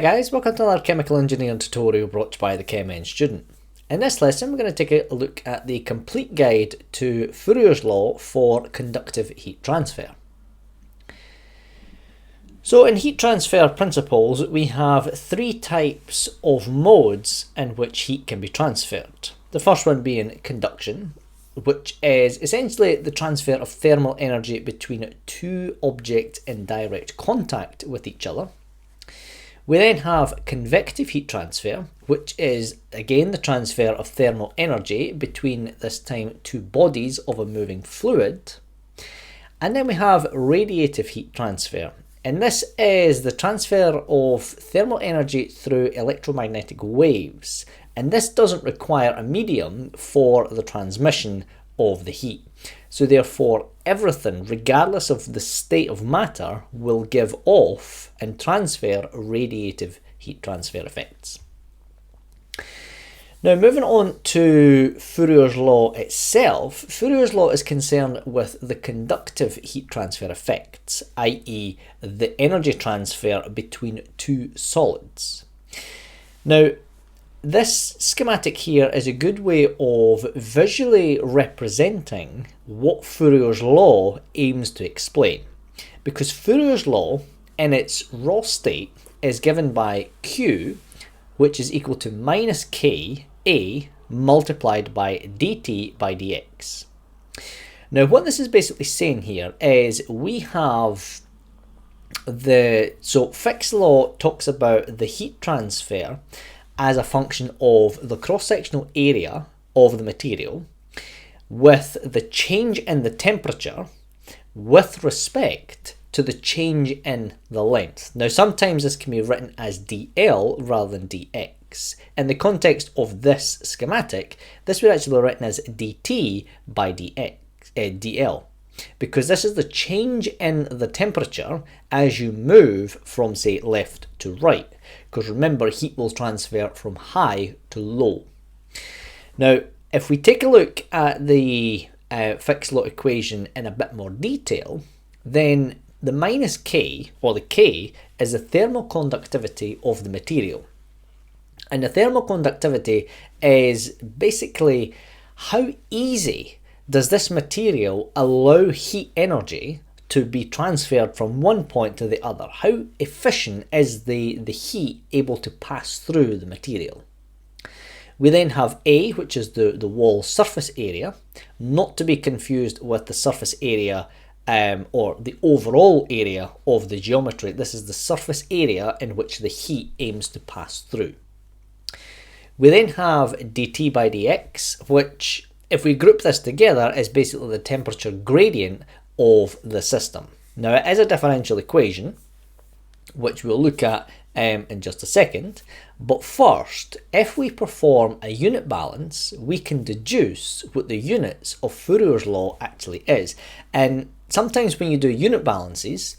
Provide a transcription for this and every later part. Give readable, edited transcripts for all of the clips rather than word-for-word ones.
Hi guys, welcome to another chemical engineering tutorial brought to you by the ChemEng student. In this lesson we're going to take a look at the complete guide to Fourier's Law for conductive heat transfer. So in heat transfer principles we have three types of modes in which heat can be transferred. The first one being conduction, which is essentially the transfer of thermal energy between two objects in direct contact with each other. We then have convective heat transfer, which is again the transfer of thermal energy between, this time, two bodies of a moving fluid. And then we have radiative heat transfer, and this is the transfer of thermal energy through electromagnetic waves, and this doesn't require a medium for the transmission of the heat. So therefore everything, regardless of the state of matter, will give off and transfer radiative heat transfer effects. Now moving on to Fourier's law itself, Fourier's law is concerned with the conductive heat transfer effects, i.e. the energy transfer between two solids. Now this schematic here is a good way of visually representing what Fourier's law aims to explain, because Fourier's law in its raw state is given by Q, which is equal to minus K A multiplied by dt by dx. Now what this is basically saying here is we have so Fick's law talks about the heat transfer as a function of the cross-sectional area of the material with the change in the temperature with respect to the change in the length. Now sometimes this can be written as dl rather than dx. In the context of this schematic, this would actually be written as dt by dl, because this is the change in the temperature as you move from, say, left to right. Because remember, heat will transfer from high to low. Now, if we take a look at the Fick's law equation in a bit more detail, then the minus K, or the K, is the thermal conductivity of the material. And the thermal conductivity is basically how easy does this material allow heat energy to be transferred from one point to the other. How efficient is the heat able to pass through the material? We then have A, which is the wall surface area, not to be confused with the surface area or the overall area of the geometry. This is the surface area in which the heat aims to pass through. We then have dt by dx, which, if we group this together, is basically the temperature gradient of the system. Now it is a differential equation, which we'll look at in just a second, but first, if we perform a unit balance, we can deduce what the units of Fourier's law actually is. And sometimes when you do unit balances,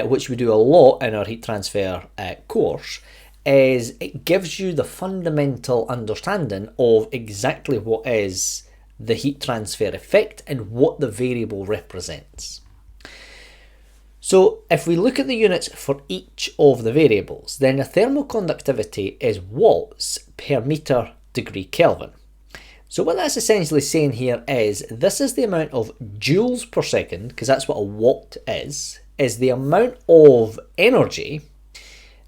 which we do a lot in our heat transfer course, is it gives you the fundamental understanding of exactly what is the heat transfer effect and what the variable represents. So if we look at the units for each of the variables, then the thermal conductivity is watts per meter degree Kelvin. So what that's essentially saying here is this is the amount of joules per second, because that's what a watt is the amount of energy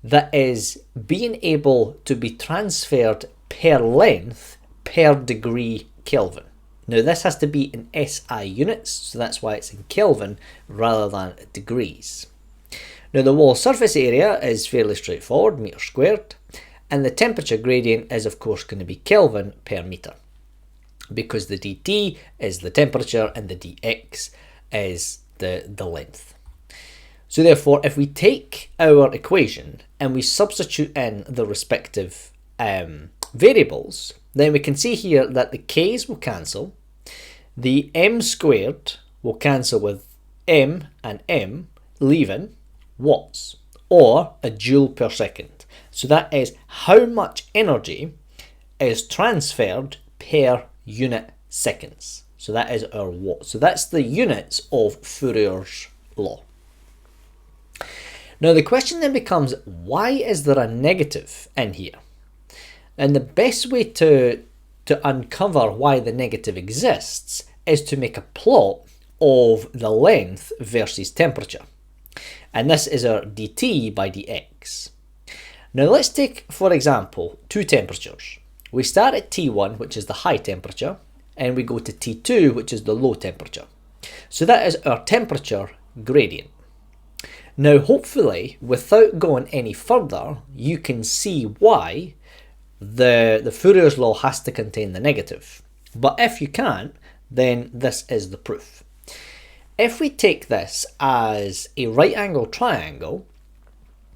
that is being able to be transferred per length per degree Kelvin. Now this has to be in SI units, so that's why it's in Kelvin rather than degrees. Now the wall surface area is fairly straightforward, meter squared, and the temperature gradient is of course going to be Kelvin per meter, because the dt is the temperature and the dx is the length. So therefore, if we take our equation and we substitute in the respective variables, then we can see here that the k's will cancel, the m squared will cancel with m and m, leaving watts, or a joule per second. So that is how much energy is transferred per unit seconds. So that is our watt. So that's the units of Fourier's law. Now the question then becomes, why is there a negative in here? And the best way to uncover why the negative exists is to make a plot of the length versus temperature. And this is our dt by dx. Now let's take, for example, two temperatures. We start at T1, which is the high temperature, and we go to T2, which is the low temperature. So that is our temperature gradient. Now hopefully, without going any further, you can see why the Fourier's law has to contain the negative. But if you can't, then this is the proof. If we take this as a right angle triangle,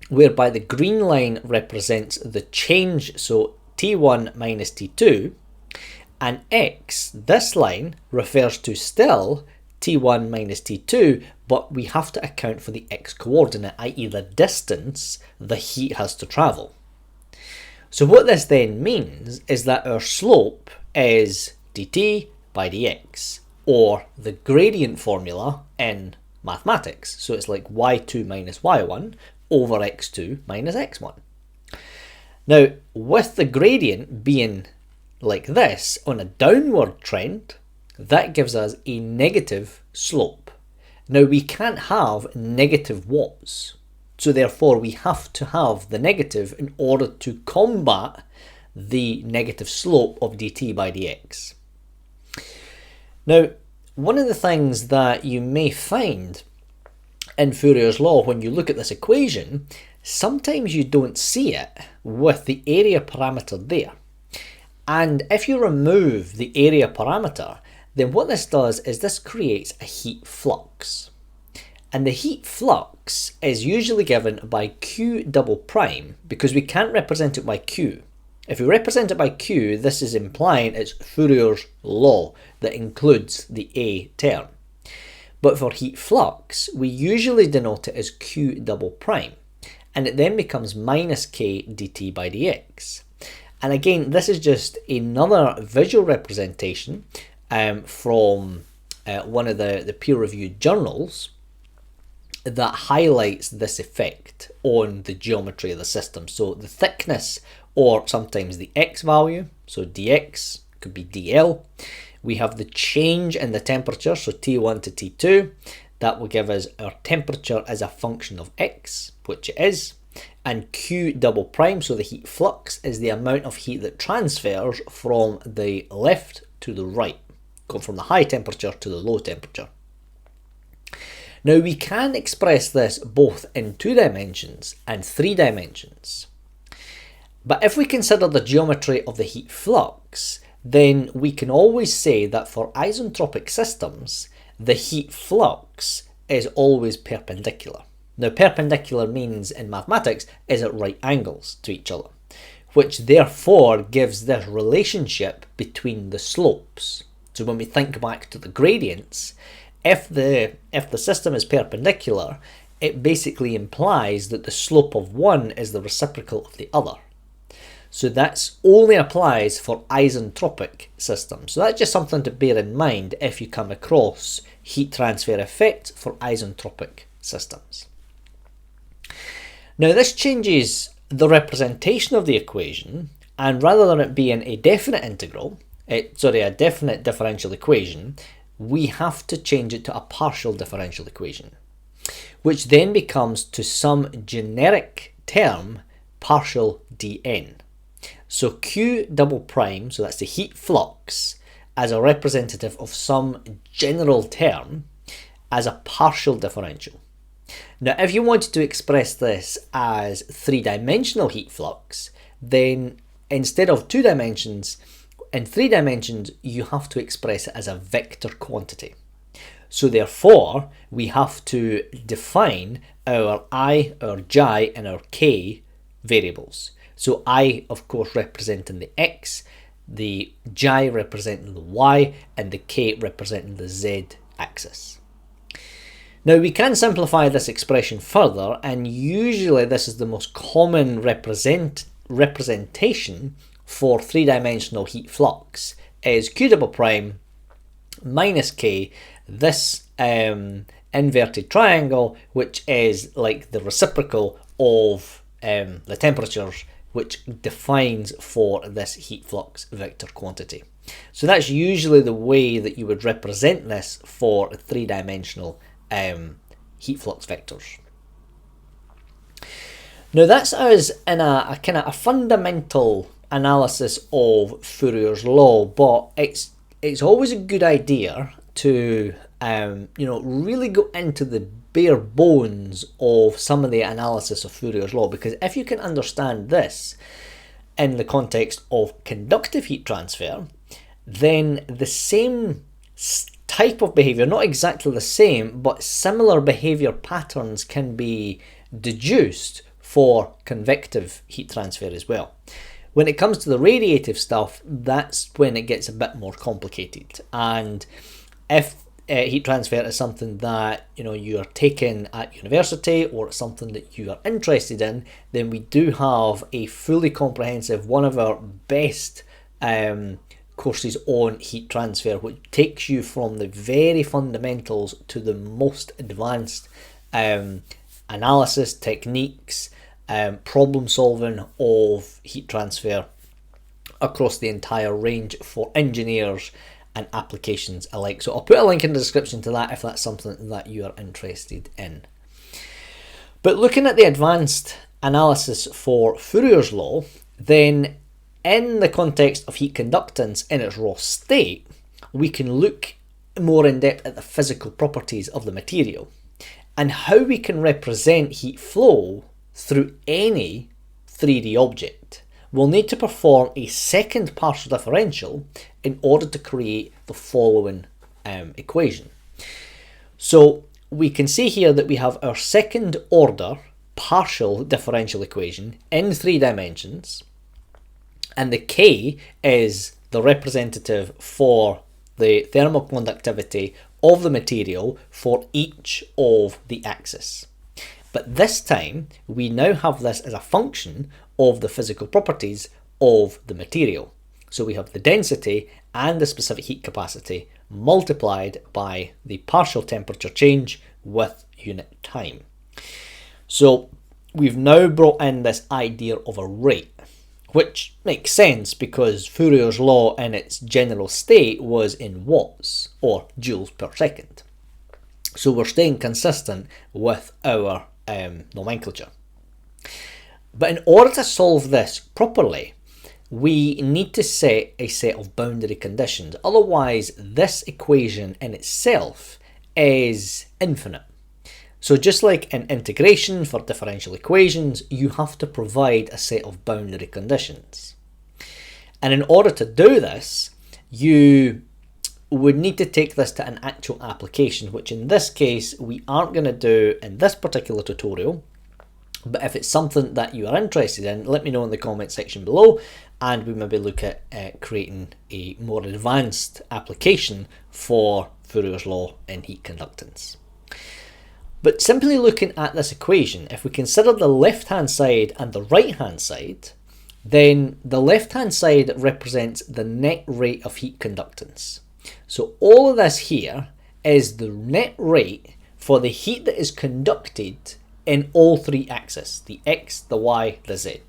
whereby the green line represents the change, so T1 minus T2, and x, this line, refers to still T1 minus T2, but we have to account for the x coordinate, i.e. the distance the heat has to travel. So what this then means is that our slope is dt by dx, or the gradient formula in mathematics. So it's like y2 minus y1 over x2 minus x1. Now, with the gradient being like this on a downward trend, that gives us a negative slope. Now, we can't have negative watts, so therefore we have to have the negative in order to combat the negative slope of dt by dx. Now, one of the things that you may find in Fourier's law when you look at this equation, sometimes you don't see it with the area parameter there. And if you remove the area parameter, then what this does is this creates a heat flux. And the heat flux is usually given by Q double prime, because we can't represent it by Q. If we represent it by Q, this is implying it's Fourier's law that includes the A term. But for heat flux, we usually denote it as Q double prime, and it then becomes minus K dt by dx. And again, this is just another visual representation from one of the peer-reviewed journals that highlights this effect on the geometry of the system. So the thickness, or sometimes the x value, so dx could be dl. We have the change in the temperature, so T1 to T2. That will give us our temperature as a function of x, which it is. And Q double prime, so the heat flux, is the amount of heat that transfers from the left to the right, going from the high temperature to the low temperature. Now we can express this both in 2 dimensions and 3 dimensions. But if we consider the geometry of the heat flux, then we can always say that for isentropic systems, the heat flux is always perpendicular. Now, perpendicular means in mathematics is at right angles to each other, which therefore gives this relationship between the slopes. So when we think back to the gradients, if the system is perpendicular, it basically implies that the slope of one is the reciprocal of the other. So that only applies for isentropic systems. So that's just something to bear in mind if you come across heat transfer effect for isentropic systems. Now this changes the representation of the equation, and rather than it being a definite integral, a definite differential equation, we have to change it to a partial differential equation, which then becomes to some generic term partial dn. So Q double prime, so that's the heat flux, as a representative of some general term as a partial differential. Now, if you wanted to express this as 3-dimensional heat flux, then instead of 2 dimensions, in 3 dimensions, you have to express it as a vector quantity. So therefore, we have to define our I, our j, and our k variables. So I, of course, representing the x, the j representing the y, and the k representing the z axis. Now we can simplify this expression further, and usually this is the most common representation for 3-dimensional heat flux is Q double prime minus K. This inverted triangle, which is like the reciprocal of the temperatures, which defines for this heat flux vector quantity. So that's usually the way that you would represent this for three-dimensional heat flux vectors. Now that's us in a kind of a fundamental analysis of Fourier's law, but it's always a good idea to really go into the bare bones of some of the analysis of Fourier's law, because if you can understand this in the context of conductive heat transfer, then the same type of behavior, not exactly the same, but similar behavior patterns can be deduced for convective heat transfer as well. When it comes to the radiative stuff, that's when it gets a bit more complicated. And if heat transfer is something that you are taking at university, or it's something that you are interested in, then we do have a fully comprehensive, one of our best courses on heat transfer, which takes you from the very fundamentals to the most advanced analysis techniques, problem solving of heat transfer across the entire range for engineers and applications alike. So I'll put a link in the description to that if that's something that you are interested in. But looking at the advanced analysis for Fourier's law, then in the context of heat conductance in its raw state, we can look more in depth at the physical properties of the material and how we can represent heat flow through any 3D object. We'll need to perform a second partial differential in order to create the following equation. So we can see here that we have our second order partial differential equation in 3 dimensions, and the K is the representative for the thermal conductivity of the material for each of the axes. But this time, we now have this as a function of the physical properties of the material. So we have the density and the specific heat capacity multiplied by the partial temperature change with unit time. So we've now brought in this idea of a rate, which makes sense because Fourier's law in its general state was in watts or joules per second. So we're staying consistent with our nomenclature. But in order to solve this properly, we need to set a set of boundary conditions. Otherwise, this equation in itself is infinite. So just like in integration for differential equations, you have to provide a set of boundary conditions. And in order to do this, you would need to take this to an actual application, which in this case we aren't going to do in this particular tutorial. But if it's something that you are interested in, let me know in the comment section below, and we maybe look at creating a more advanced application for Fourier's law in heat conductance. But simply looking at this equation, if we consider the left-hand side and the right-hand side, then the left-hand side represents the net rate of heat conductance. So all of this here is the net rate for the heat that is conducted in all 3 axes, the X, the Y, the Z.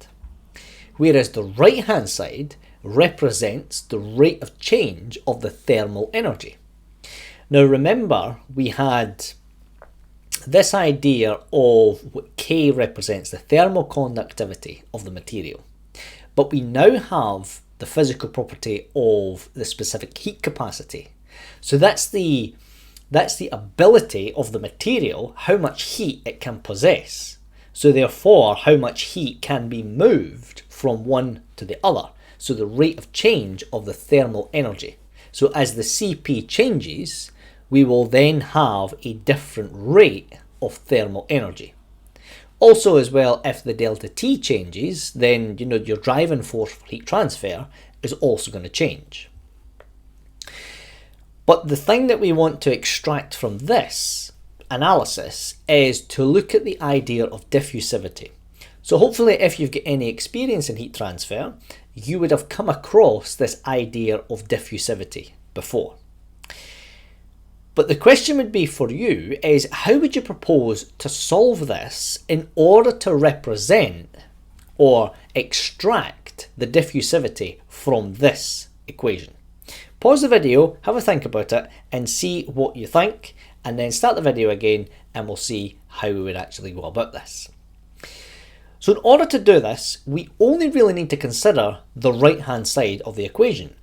Whereas the right-hand side represents the rate of change of the thermal energy. Now remember, we had this idea of what K represents, the thermal conductivity of the material. But we now have the physical property of the specific heat capacity. So that's the ability of the material, how much heat it can possess. So therefore, how much heat can be moved from one to the other. So the rate of change of the thermal energy. So as the Cp changes, we will then have a different rate of thermal energy. Also as well, if the delta T changes, then your driving force for heat transfer is also going to change. But the thing that we want to extract from this analysis is to look at the idea of diffusivity. So hopefully if you've got any experience in heat transfer, you would have come across this idea of diffusivity before. But the question would be for you is, how would you propose to solve this in order to represent or extract the diffusivity from this equation? Pause the video, have a think about it and see what you think, and then start the video again and we'll see how we would actually go about this. So in order to do this, we only really need to consider the right hand side of the equation,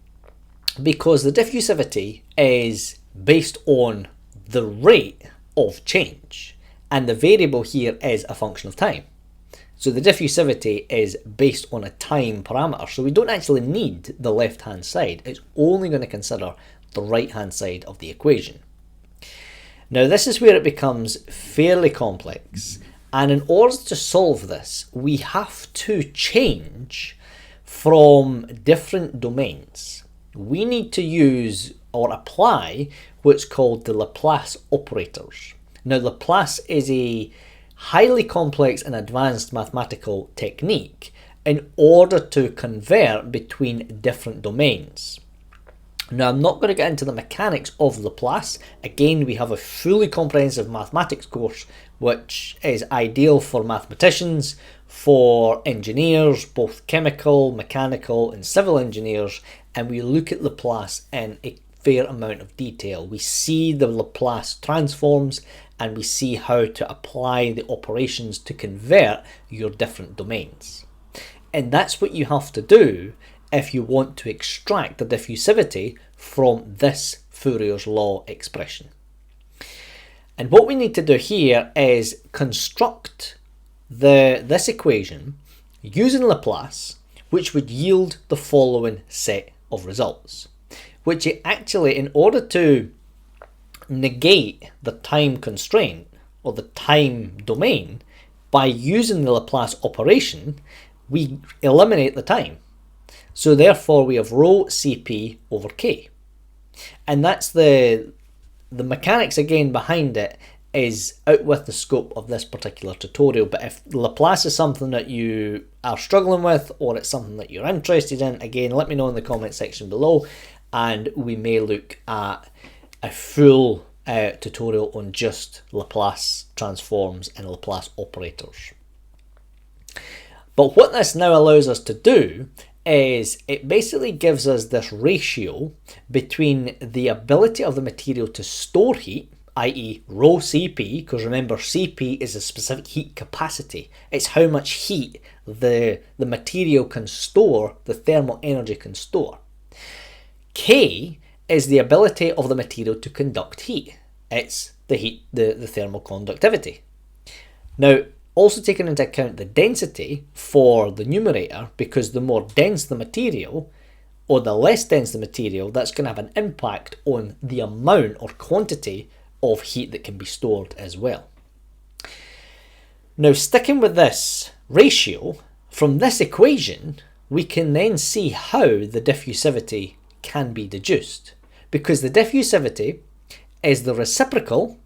because the diffusivity is based on the rate of change, and the variable here is a function of time. So the diffusivity is based on a time parameter, so we don't actually need the left hand side. It's only going to consider the right hand side of the equation. Now this is where it becomes fairly complex, and in order to solve this we have to change from different domains. We need to use or apply what's called the Laplace operators. Now Laplace is a highly complex and advanced mathematical technique in order to convert between different domains. Now I'm not going to get into the mechanics of Laplace. Again, we have a fully comprehensive mathematics course which is ideal for mathematicians, for engineers, both chemical, mechanical and civil engineers, and we look at Laplace in a fair amount of detail. We see the Laplace transforms and we see how to apply the operations to convert your different domains. And that's what you have to do if you want to extract the diffusivity from this Fourier's law expression. And what we need to do here is construct this equation using Laplace, which would yield the following set of results, which actually, in order to negate the time constraint or the time domain, by using the Laplace operation, we eliminate the time. So therefore we have rho Cp over k. And that's the mechanics again behind it is out with the scope of this particular tutorial. But if Laplace is something that you are struggling with, or it's something that you're interested in, again, let me know in the comment section below, and we may look at a full tutorial on just Laplace transforms and Laplace operators. But what this now allows us to do is it basically gives us this ratio between the ability of the material to store heat, i.e. rho Cp, because remember Cp is a specific heat capacity. It's how much heat the material can store, the thermal energy can store. K is the ability of the material to conduct heat. It's the thermal conductivity. Now, also taking into account the density for the numerator, because the more dense the material or the less dense the material, that's going to have an impact on the amount or quantity of heat that can be stored as well. Now, sticking with this ratio, from this equation we can then see how the diffusivity can be deduced, because the diffusivity is the reciprocal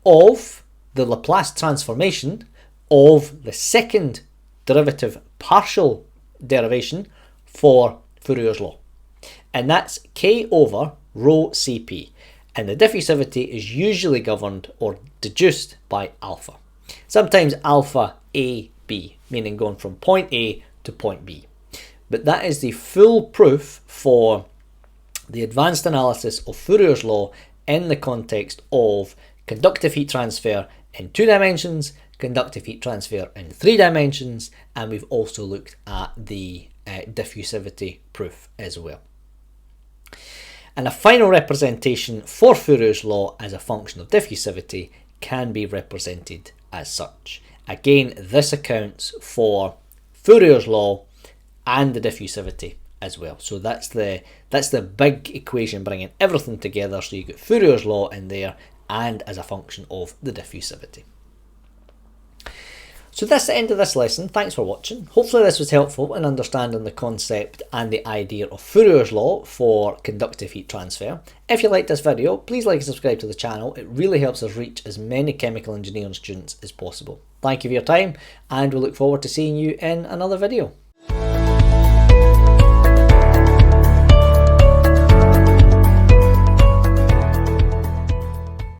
of the Laplace transformation of the second derivative partial derivation for Fourier's law, and that's k over rho Cp, and the diffusivity is usually governed or deduced by alpha, sometimes alpha A B, meaning going from point A to point B. But that is the full proof for the advanced analysis of Fourier's law in the context of conductive heat transfer in 2 dimensions, conductive heat transfer in 3 dimensions, and we've also looked at the diffusivity proof as well. And a final representation for Fourier's law as a function of diffusivity can be represented as such. Again, this accounts for Fourier's law and the diffusivity as well. So that's the big equation bringing everything together. So you get Fourier's law in there and as a function of the diffusivity. So that's the end of this lesson. Thanks for watching. Hopefully this was helpful in understanding the concept and the idea of Fourier's law for conductive heat transfer. If you liked this video, please like and subscribe to the channel. It really helps us reach as many chemical engineering students as possible. Thank you for your time, and we look forward to seeing you in another video.